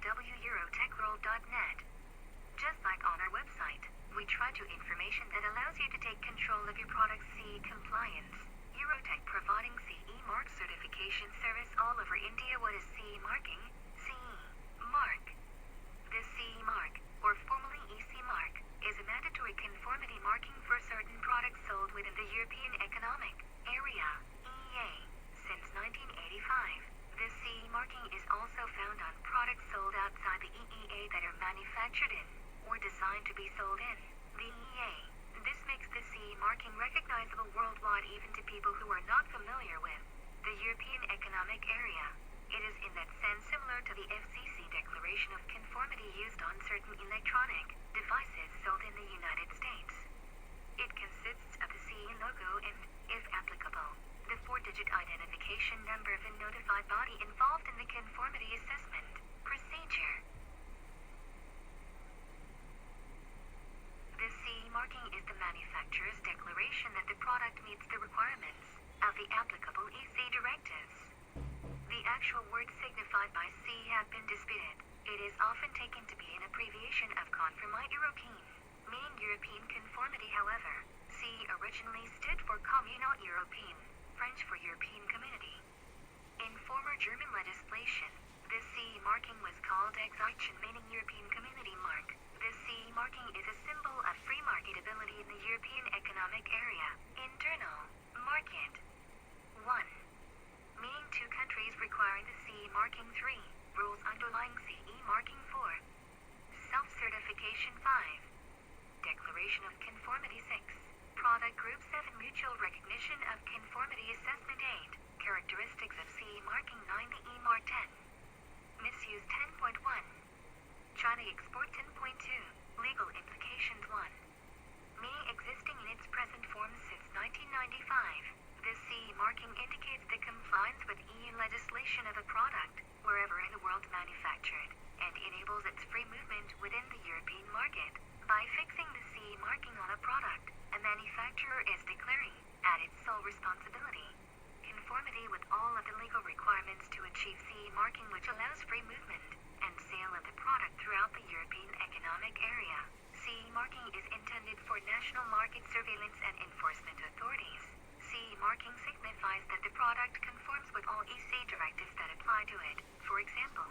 www.eurotechworld.net. Just like on our website, we try to information that allows you to take control of your product's CE compliance. Eurotech providing CE mark certification service all over India. What is CE marking? CE mark. The CE mark, or formerly EC mark, is a mandatory conformity marking for certain products sold within the European Economic Area, EEA, since 1985. The CE marking is also found on products sold outside the EEA that are manufactured in, or designed to be sold in, the EEA. This makes the CE marking recognizable worldwide even to people who are not familiar with the European Economic Area. It is in that sense similar to the FCC declaration of conformity used on certain electronic devices sold in the United States. It consists of the CE logo and, if applicable, the 4-digit identification number of a notified body involved in the conformity assessment procedure. The CE marking is the manufacturer's declaration that the product meets the requirements of the applicable EC directives. The actual words signified by CE have been disputed. It is often taken to be an abbreviation of Conformité Européenne, meaning European conformity. However, CE originally stood for Communauté Européenne, French for European Community. In former German legislation, the CE marking was called Excitation, meaning European Community mark. The CE marking is a symbol of free marketability in the European Economic Area. Internal market. 1. Meaning 2 countries requiring the CE marking. 3. Rules underlying CE marking. 4. Self-certification. 5. Declaration of conformity. 6. Product group. 7. Mutual recognition of conformity assessment. 8. Characteristics of CE marking. 9. The E mark. 10. Misuse. 10.1. China export. 10.2. Legal implications. 1. Meaning existing in its present form since 1995. The CE marking indicates the compliance with EU legislation of a product, wherever in the world manufactured, and enables its free movement within the European market. By fixing the CE marking on a product, a manufacturer is declaring, at its sole responsibility, conformity with all of the legal requirements to achieve CE marking, which allows free movement and sale of the product throughout the European Economic Area. CE marking is intended for national market surveillance and enforcement authorities. CE marking signifies that the product conforms with all EC directives that apply to it. For example,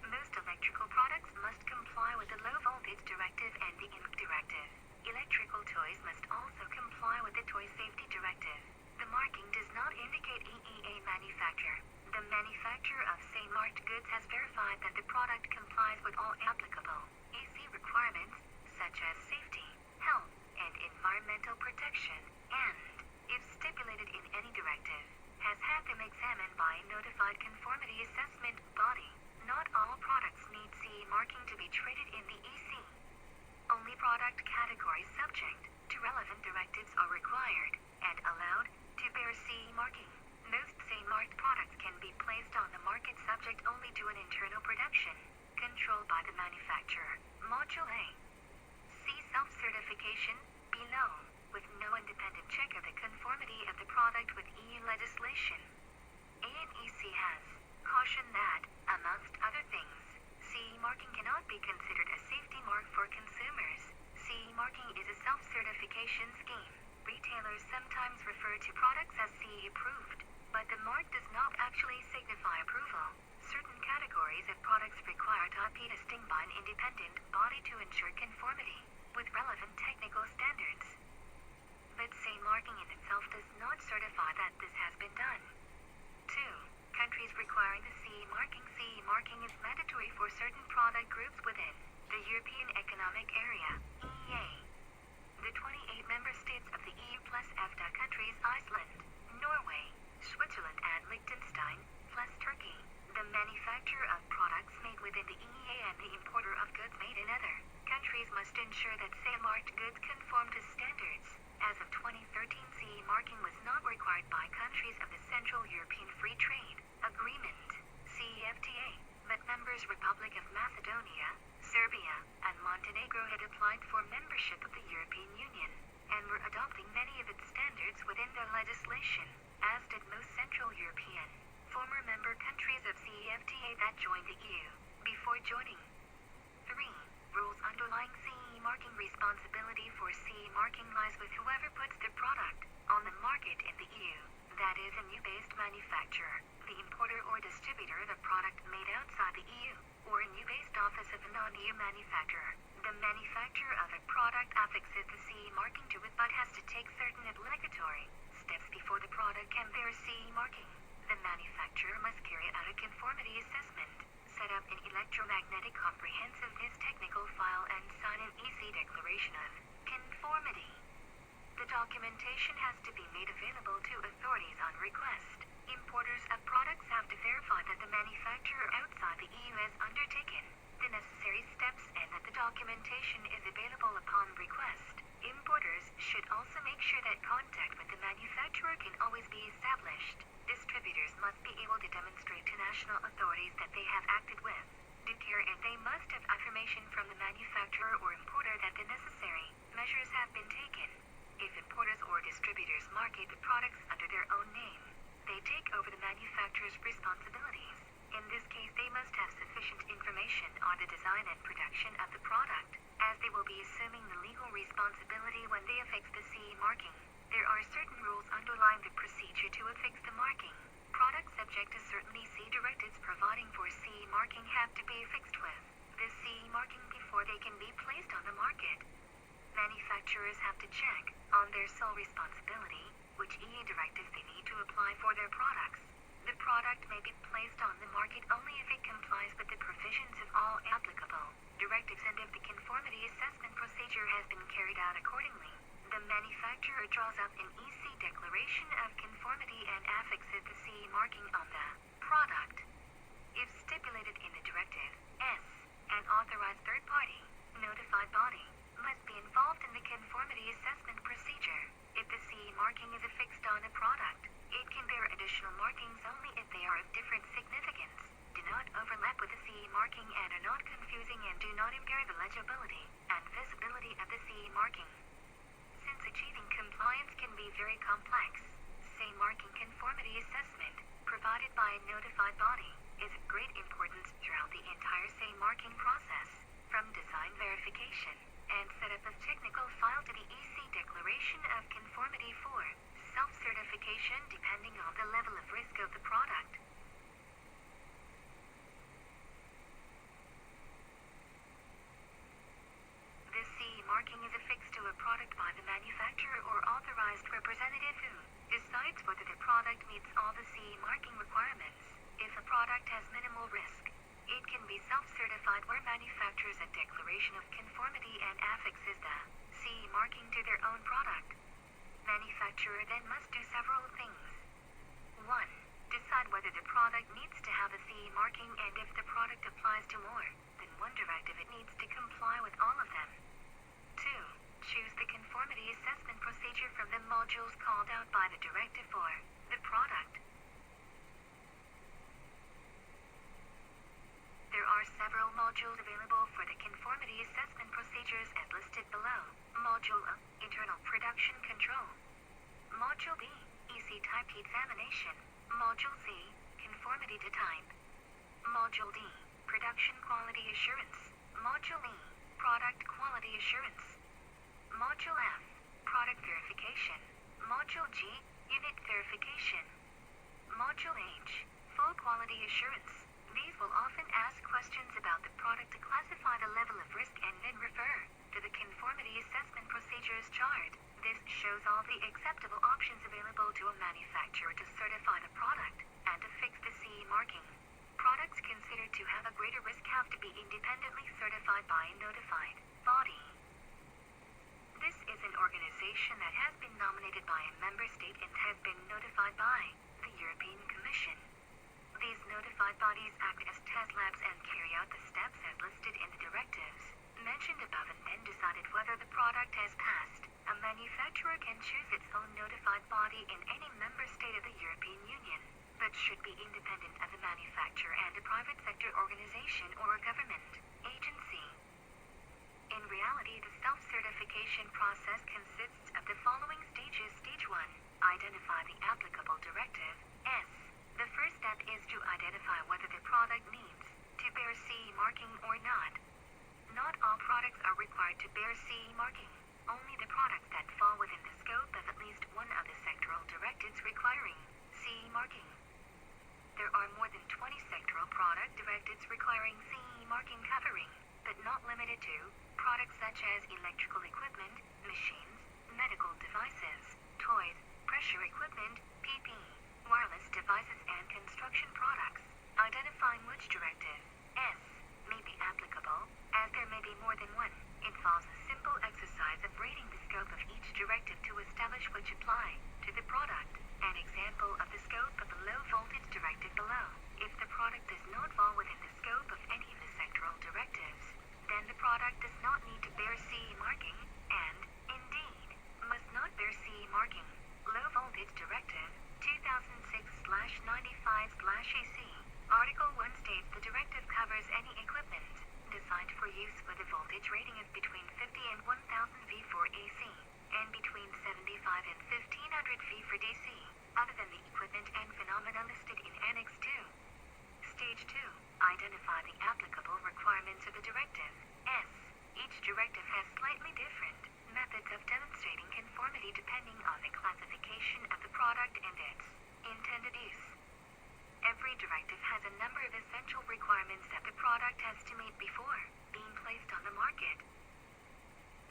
most electrical products must comply with the low voltage directive and the ink directive. Electrical toys must also comply with the toy safety directive. The marking does not indicate EEA manufacturer. The manufacturer of say marked goods has verified that the product complies with all applicable EC requirements, such as safety, health, and environmental protection, and, if stipulated in any directive, has had them examined by a notified conformity assessment body. Not all products need CE marking to be traded in the EC. Only product categories subject to relevant directives are required and allowed to bear CE marking. Most CE-marked products can be placed on the market subject only to an internal production, controlled by the manufacturer. Module A. See self-certification, below, with no independent check of the conformity of the product with EU legislation. ANEC has cautioned that, amongst other things, CE marking cannot be considered a safety mark for consumers. CE marking is a self-certification scheme. Retailers sometimes refer to products as CE approved, but the mark does not actually signify approval. Certain categories of products require type testing by an independent body to ensure conformity with relevant technical standards. But CE marking in itself does not certify that this has been done. 2. Countries requiring the CE marking. CE marking is mandatory for certain product groups within the European Economic Area, EEA. The 28 member states of the EU plus EFTA countries, Iceland, Norway, Switzerland and Liechtenstein, plus Turkey. The manufacturer of products made within the EEA and the importer of goods made in other countries must ensure that CE-marked goods conform to standards. As of 2013, CE marking was not required by countries of the Central European Free Trade Agreement, CEFTA, but members Republic of Macedonia, Serbia, and Montenegro had applied for membership of the European Union, and were adopting many of its standards within their legislation, as did most Central European former member countries of CEFTA that joined the EU. before joining. 3. Rules underlying CE marking. Responsibility for CE marking lies with whoever puts the product on the market in the EU, that is a EU-based manufacturer, the importer or distributor of a product made outside the EU, or a EU-based office of a non-EU manufacturer. The manufacturer of a product affixes the CE marking to it but has to take certain obligatory steps before the product can bear CE marking. The manufacturer must carry out a conformity assessment, set up an electromagnetic comprehensiveness technical file and sign an EC declaration of conformity. The documentation has to be made available to authorities on request. Importers of products have to verify that the manufacturer outside the EU has undertaken the necessary steps and that the documentation is available upon request. Importers should also make sure that contact with the manufacturer can always be established. Distributors must be able to demonstrate to national authorities that they have acted with due care, and they must have affirmation from the manufacturer or importer that the necessary measures have been taken. If importers or distributors market the products under their own name, they take over the manufacturer's responsibilities. In this case, they must have sufficient information on the design and production of the product, as they will be assuming the legal responsibility when they affix the CE marking. There are certain rules underlying the procedure to affix the marking. Products subject to certain EC directives providing for CE marking have to be affixed with the CE marking before they can be placed on the market. Manufacturers have to check on their sole responsibility which EU directives they need to apply for their products. The product may be placed on the market only if it complies with the provisions of all applicable directives and if the conformity assessment procedure has been carried out accordingly. The manufacturer draws up an EC declaration of conformity and affixes the CE marking on the product. If stipulated in the directive, an authorized third party, notified body, must be involved in the conformity assessment procedure. If the CE marking is affixed on a product, it can bear additional markings only if they are of different significance, do not overlap with the CE marking and are not confusing and do not impair the legibility and visibility of the CE marking. Since achieving compliance can be very complex, CE marking conformity assessment, provided by a notified body, is of great importance throughout the entire CE marking process, from design verification and setup of technical file to the EC declaration of conformity for self-certification depending on the level of risk of the product. The CE marking is affixed to a product by the manufacturer or authorized representative who decides whether the product meets all the CE marking requirements. If a product has minimal risk, it can be self-certified where manufactures a declaration of conformity and affixes the CE marking to their own product. Manufacturer then must do several things. 1. Decide whether the product needs to have a CE marking, and if the product applies to more than one directive it needs to comply with all of them. 2. Choose the conformity assessment procedure from the modules called out by the directive for the product. There are several modules available for the conformity assessment procedures as listed below. Module A, Internal Production Control. Module B, EC Type Examination. Module C, Conformity to Type. Module D, Production Quality Assurance. Module E, Product Quality Assurance. Module F, Product Verification. Module G, Unit Verification. Module H, Full Quality Assurance. These will often ask questions about the product to classify the level of risk and then refer to the conformity assessment procedures chart. This shows all the acceptable options available to a manufacturer to certify the product and to fix the CE marking. Products considered to have a greater risk have to be independently certified by a notified body. This is an organization that has been nominated by a member state and has been notified by the European Commission. These notified bodies act as test labs and carry out the steps as listed in the directives mentioned above and then decided whether the product has passed. A manufacturer can choose its own notified body in any member state of the European Union, but should be independent of the manufacturer and a private sector organization or a government agency. In reality, the self-certification process consists of the following stages. Stage 1. Identify the applicable directive. The first step is to identify whether the product needs to bear CE for DC, other than the equipment and phenomena listed in Annex 2. Stage 2. Identify the applicable requirements of the directive. S. Each directive has slightly different methods of demonstrating conformity depending on the classification of the product and its intended use. Every directive has a number of essential requirements that the product has to meet before being placed on the market.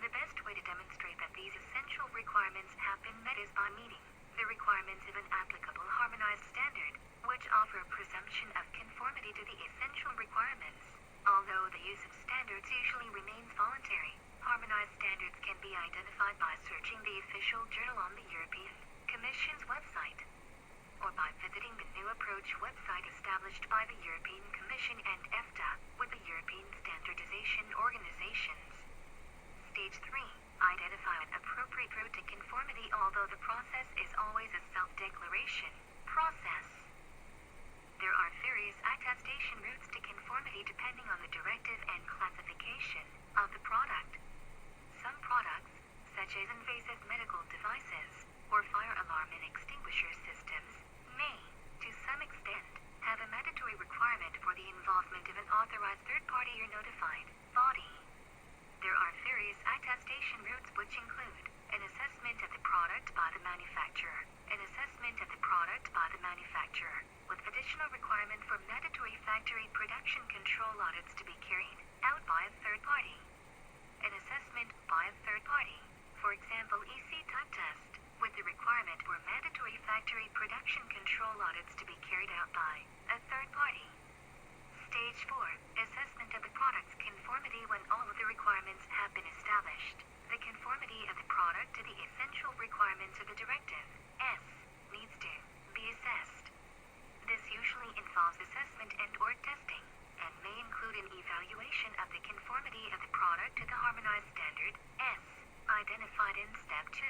The best way to demonstrate that these essential requirements have been met is by meeting the requirements of an applicable harmonized standard, which offer a presumption of conformity to the essential requirements. Although the use of standards usually remains voluntary, harmonized standards can be identified by searching the official journal on the European Commission's website, or by visiting the New Approach website established by the European Commission and EFTA with the European Standardization Organizations. Stage 3. Identify an appropriate route to conformity. Although the process is always a self-declaration process, there are various attestation routes to conformity depending on the directive and classification of the product. Some products, such as invasive medical devices or fire alarm and extinguisher systems, may, to some extent, have a mandatory requirement for the involvement of an authorized third party or notified body. There are various attestation routes which include an assessment of the product by the manufacturer, an assessment of the product by the manufacturer, with additional requirement for mandatory factory production control audits to be carried out by a third party, an assessment by a third party, for example EC type test, with the requirement for mandatory factory production control audits to be carried out by a third party. Stage 4. Assessment of the product's conformity. When all of the requirements have been established, the conformity of the product to the essential requirements of the directive, S, needs to be assessed. This usually involves assessment and/or testing, and may include an evaluation of the conformity of the product to the harmonized standard, S, identified in Step 2.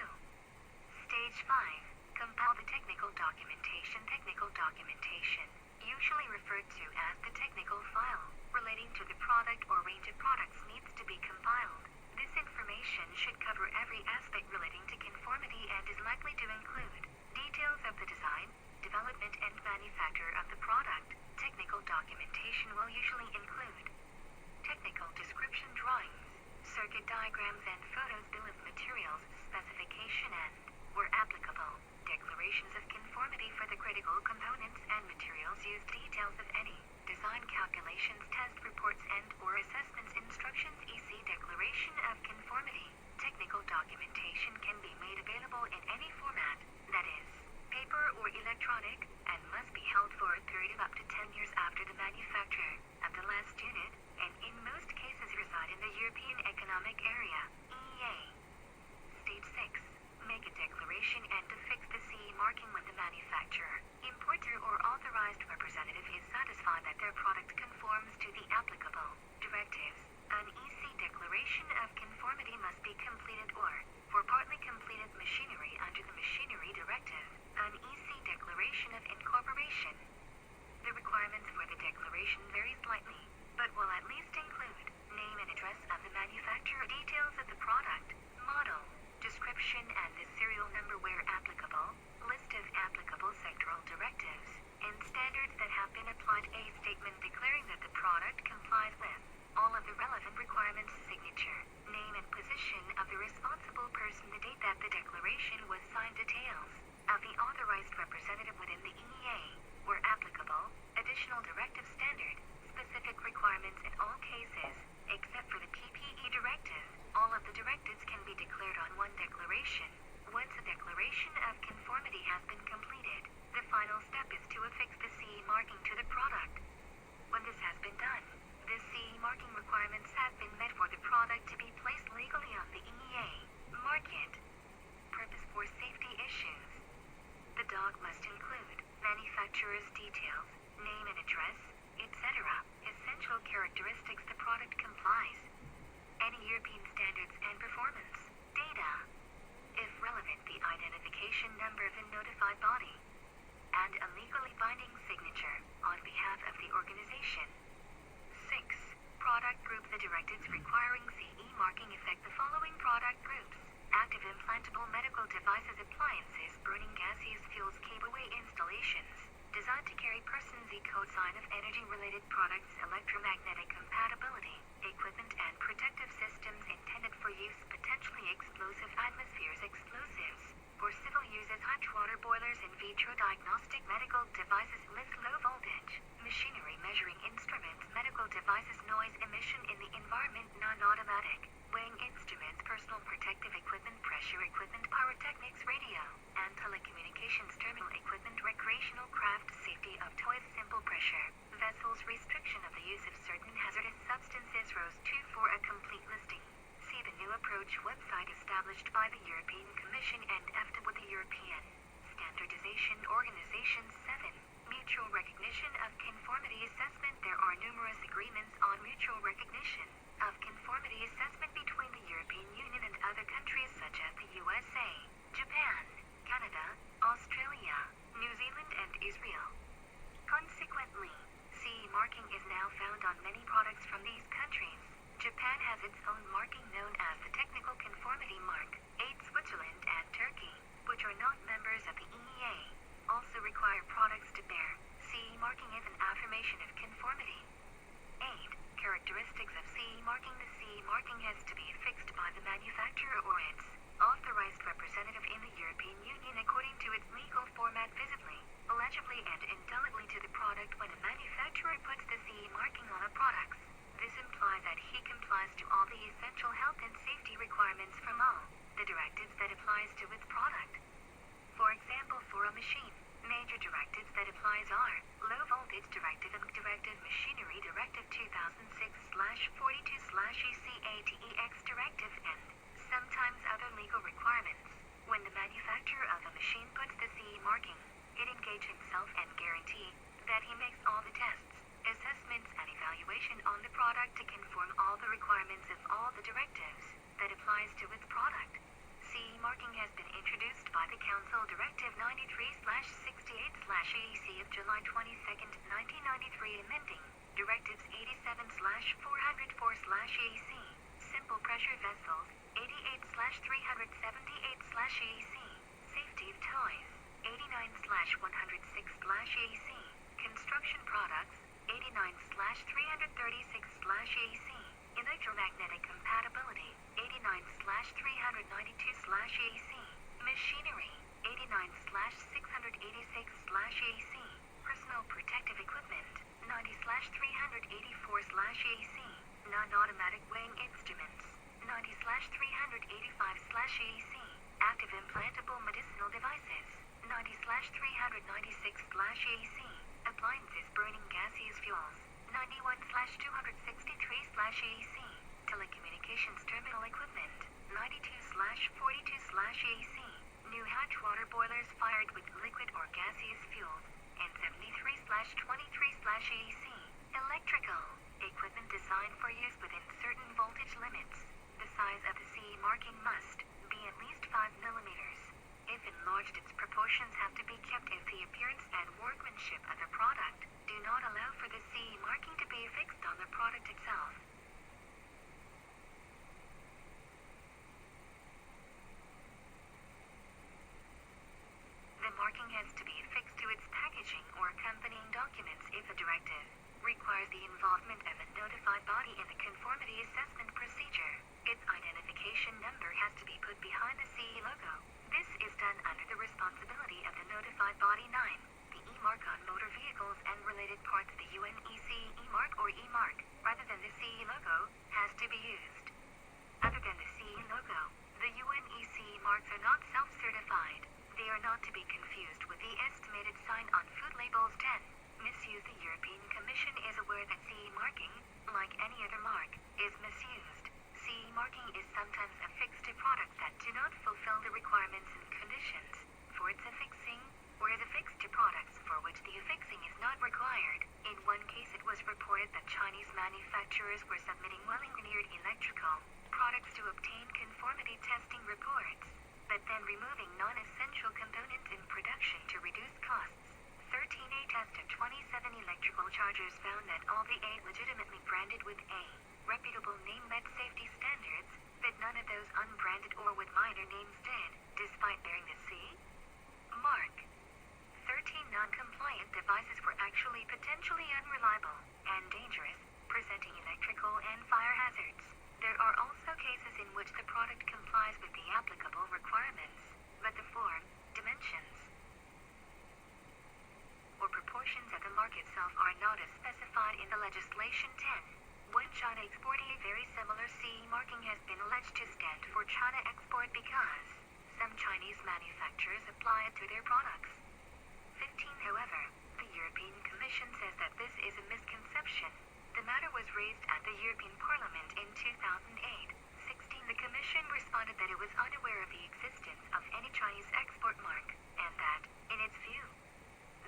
Stage 5. Compile the technical documentation. Technical documentation, usually referred to as the technical file, relating to the product or range of products, needs to be compiled. This information should cover every aspect relating to conformity and is likely to include details of the design, development and manufacture of the product. Technical documentation will usually include technical description drawings, circuit diagrams and photos, bill of materials, specification and, where applicable, declarations of conformity for the critical components and materials used, details of any design calculations, test reports and/or assessments, instructions, EC declaration of conformity. Technical documentation can be made available in any format, that is, paper or electronic, and must be held for a period of up to 10 years after the manufacture of the last unit, and in most cases reside in the European Economic Area, EEA. Stage 6. Make a declaration and affix the CE marking when the manufacturer, importer or authorized representative is satisfied that their product conforms to the applicable directives. An EC declaration of conformity must be completed or, for partly completed machinery under the Machinery Directive, an EC declaration of incorporation. The requirements for the declaration vary slightly, but will at least include name and address of the manufacturer, details of the product, model, description and the serial number where applicable, list of applicable sectoral directives, and standards that have been applied, a statement declaring that the product complies with all of the relevant requirements, signature, name and position of the responsible person, the date that the declaration was signed, details of the authorized representative within the EEA, where applicable, additional directive standard, specific requirements in all cases, except for the PPE directive. All of the directives can be declared on one declaration. Once a declaration of conformity has been completed, the final step is to affix the CE marking to the product. When this has been done, the CE marking requirements have been met for the product to be placed legally on the EEA market. Purpose for safety issues. The dog must include manufacturer's details, name and address, etc. Essential characteristics the product complies. Any European standards and performance data. If relevant, the identification number of the notified body. And a legally binding signature on behalf of the organization. 6. Product group. The directives requiring CE marking affect the following product groups: active implantable medical devices, appliances, burning gaseous fuels, cableway installations, designed to carry persons code sign of energy-related products, electromagnetic compatibility, equipment and protective systems intended for use, potentially explosive atmospheres, explosives, for civil uses, hot water boilers, in vitro diagnostic medical devices, lift, low voltage, machinery, measuring instruments, medical devices, noise emission in the environment, non-automatic, weighing instruments, personal protective equipment, pressure equipment, pyrotechnics, radio, and telecommunications terminal equipment, recreational craft, safety of toys, simple pressure, vessels, restriction of the use of certain hazardous substances. Rows 2 for a complete listing. See the new approach website established by the European Commission and EFTA with the European Standardization Organization. 7. Mutual recognition of conformity assessment. There are numerous agreements on mutual recognition of conformity assessment between the European Union and other countries such as the USA, Japan, Canada, Australia, New Zealand, and Israel. Consequently, CE marking is now found on many products from these countries. Japan has its own marking known as the Technical Conformity Mark. 8. Switzerland and Turkey, which are not members of the EEA, also require products to bear CE marking as an affirmation of conformity. 8. Characteristics of CE marking. The CE marking has to be affixed by the manufacturer or its authorized representative in the European Union according to its legal format, visibly, legibly, and indelibly to the product. When a manufacturer puts the CE marking on a product, this implies that he complies to all the essential health and safety requirements from all the directives that applies to its product. For example, for a machine, major directives that applies are Low Voltage Directive and Directive Machinery Directive 2006/42/ECATEX Directive, and sometimes other legal requirements. When the manufacturer of a machine puts the CE marking, it engages himself and guarantee that he makes all the tests, assessments, and evaluation on the product to conform all the requirements of all the directives that applies to its product. CE marking has been introduced by the Council Directive 93/68/EEC of July 22, 1993, amending Directives 87/404/EEC, simple pressure vessels, 88/378/EEC, safety of toys, 89/106/EEC, construction products, 89/336/EEC, electromagnetic compatibility, 89/392/EEC, machinery, 89/686/EEC, personal protective equipment, 90/384/EEC, non-automatic weighing instruments, 90/385/EEC, active implantable medicinal devices, 90/396/EEC, appliances burning gaseous fuels, 91/263/EEC, telecommunications terminal equipment, 92/42/EEC, new hatch water boilers fired with liquid or gaseous fuels, and 73/23/EEC, electrical equipment designed for use within certain voltage limits. The size of the CE marking must be at least 5 millimeters. If enlarged, its proportions have to be kept if the appearance and workmanship of the product do not allow for the CE marking to be affixed on the product itself. The marking has to be affixed to its packaging or accompanying documents if a directive requires the involvement of a notified body in the conformity assessment procedure. Its identification number has to be put behind the CE logo. This is done under the responsibility of the notified body. 9. The E-mark on motor vehicles and related parts. The UNEC E-mark or E-mark, rather than the CE logo, has to be used. Other than the CE logo, the UNEC marks are not self-certified. They are not to be confused with the estimated sign on food labels. 10. Misuse. The European Commission is aware that CE marking, like any other mark, is misused. CE marking is sometimes affixed to products that do not fulfill the requirements and conditions for its affixing, or is affixed to products for which the affixing is not required. In one case, it was reported that Chinese manufacturers were submitting well-engineered electrical products to obtain conformity testing reports, but then removing non-essential components in production to reduce costs. 13. A test of 27 electrical chargers found that all the 8 legitimately branded with a reputable name met safety standards, but none of those unbranded or with minor apply it to their products. 15. However, the European Commission says that this is a misconception. The matter was raised at the European Parliament in 2008. 16. The Commission responded that it was unaware of the existence of any Chinese export mark, and that, in its view,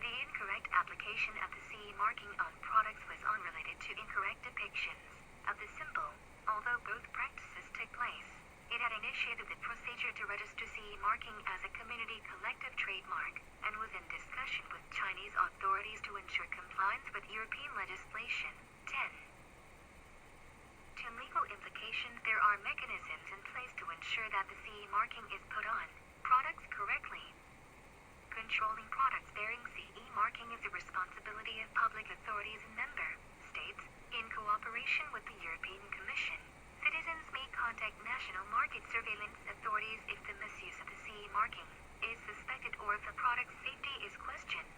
the incorrect application of the CE marking on products was unrelated to incorrect depictions of the symbol. Although both practices took place, it had initiated the procedure to register CE marking as a community collective trademark, and was in discussion with Chinese authorities to ensure compliance with European legislation. 10. To legal implications, there are mechanisms in place to ensure that the CE marking is put on products correctly. Controlling products bearing CE marking is the responsibility of public authorities and member states, in cooperation with the European Commission. Citizens may contact national market surveillance authorities if the misuse of the CE marking is suspected or if a product's safety is questioned.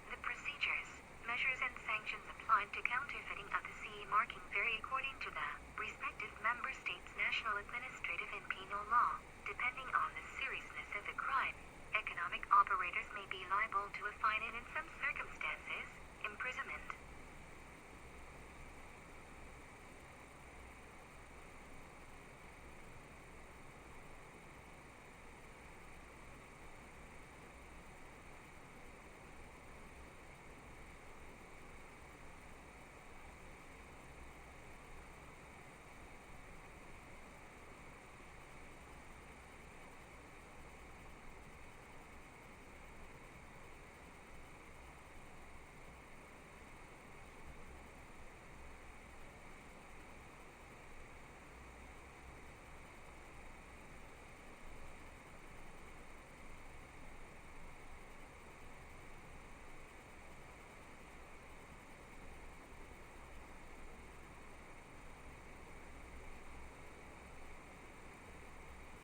The procedures, measures and sanctions applied to counterfeiting of the CE marking vary according to the respective member state's national administrative and penal law, depending on the seriousness of the crime. Economic operators may be liable to a fine and in some circumstances